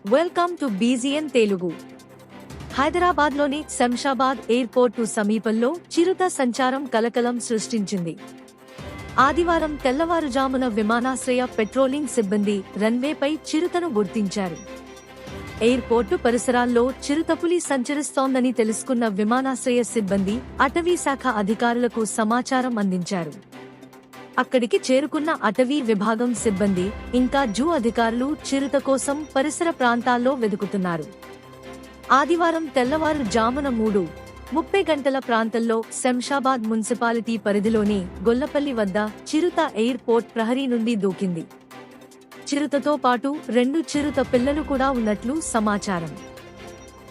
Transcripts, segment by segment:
Welcome to బీజీఎన్ Telugu. హైదరాబాద్లోని Shamshabad airport సమీపంలో చిరుత సంచారం కలకలం సృష్టించింది. ఆదివారం తెల్లవారుజామున విమానాశ్రయ పెట్రోలింగ్ సిబ్బంది రన్వేపై చిరుతను గుర్తించారు. ఎయిర్పోర్టు పరిసరాల్లో చిరుతపులి సంచరిస్తోందని తెలుసుకున్న విమానాశ్రయ సిబ్బంది అటవీ శాఖ అధికారులకు సమాచారం అందించారు. అక్కడికి చేరుకున్న అటవీ విభాగం సిబ్బంది ఇంకా జూ అధికారులు చిరుత కోసం పరిసర ప్రాంతాల్లో వెదుకుతున్నారు. ఆదివారం తెల్లవారుజామున 3:30 గంటల ప్రాంతంలో శంషాబాద్ మున్సిపాలిటీ పరిధిలోని గొల్లపల్లి వద్ద చిరుత ఎయిర్పోర్ట్ ప్రహరీ నుండి దూకింది. చిరుతతో పాటు 2 చిరుత పిల్లలు కూడా ఉన్నట్లు సమాచారం.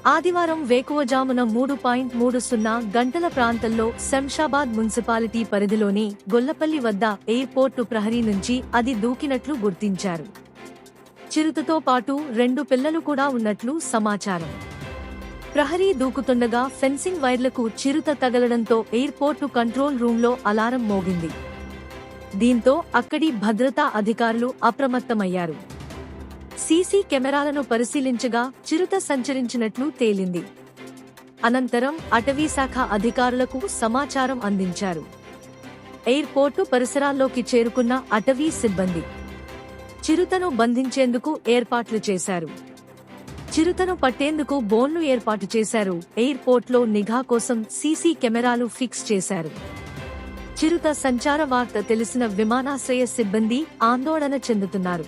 ఆదివారం వేకువజామున 3:30 గంటల ప్రాంతంలో శంషాబాద్ మున్సిపాలిటీ పరిధిలోని గొల్లపల్లి వద్ద ఎయిర్పోర్టు ప్రహరీ నుంచి అది దూకినట్లు గుర్తించారు. చిరుతతో పాటు 2 పిల్లలు కూడా ఉన్నట్లు సమాచారం. ప్రహరీ దూకుతుండగా ఫెన్సింగ్ వైర్లకు చిరుత తగలడంతో ఎయిర్పోర్టు కంట్రోల్ రూంలో అలారం మోగింది. దీంతో అక్కడి భద్రతా అధికారులు అప్రమత్తమయ్యారు. సీసీ కెమెరాలను పరిశీలించగా చిరుత సంచరించినట్లు తేలింది. అనంతరం అటవీ శాఖ అధికారులకు సమాచారం అందించారు. ఎయిర్పోర్టు పరిసరాల్లోకి చేరుకున్న అటవీ సిబ్బంది చిరుతను బంధించేందుకు ఏర్పాట్లు చేశారు. చిరుతను పట్టేందుకు బోన్లు ఏర్పాటు చేశారు. ఎయిర్పోర్ట్లో నిఘా కోసం సీసీ కెమెరాలు ఫిక్స్ చేశారు. చిరుత సంచార వార్త తెలిసిన విమానాశ్రయ సిబ్బంది ఆందోళన చెందుతున్నారు.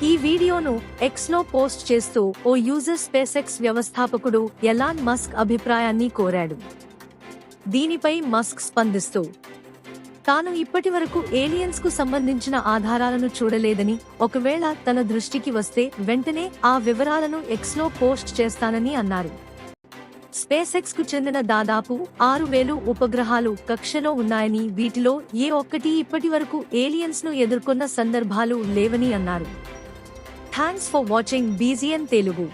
ఈ వీడియోను ఎక్స్లో పోస్ట్ చేస్తూ ఓ యూజర్ స్పేస్ఎక్స్ వ్యవస్థాపకుడు ఎలాన్ మస్క్ అభిప్రాయాన్ని కోరాడు. దీనిపై మస్క్ స్పందిస్తూ తాను ఇప్పటివరకు ఏలియన్స్ కు సంబంధించిన ఆధారాలను చూడలేదని, ఒకవేళ తన దృష్టికి వస్తే వెంటనే ఆ వివరాలను ఎక్స్లో పోస్ట్ చేస్తానని అన్నారు. స్పేస్ఎక్స్ కు చెందిన దాదాపు 6,000 ఉపగ్రహాలు కక్షలో ఉన్నాయని, వీటిలో ఏ ఒక్కటి ఇప్పటివరకు ఏలియన్స్ ను ఎదుర్కొన్న సందర్భాలు లేవని అన్నారు. Thanks for watching బీజీఎన్ Telugu.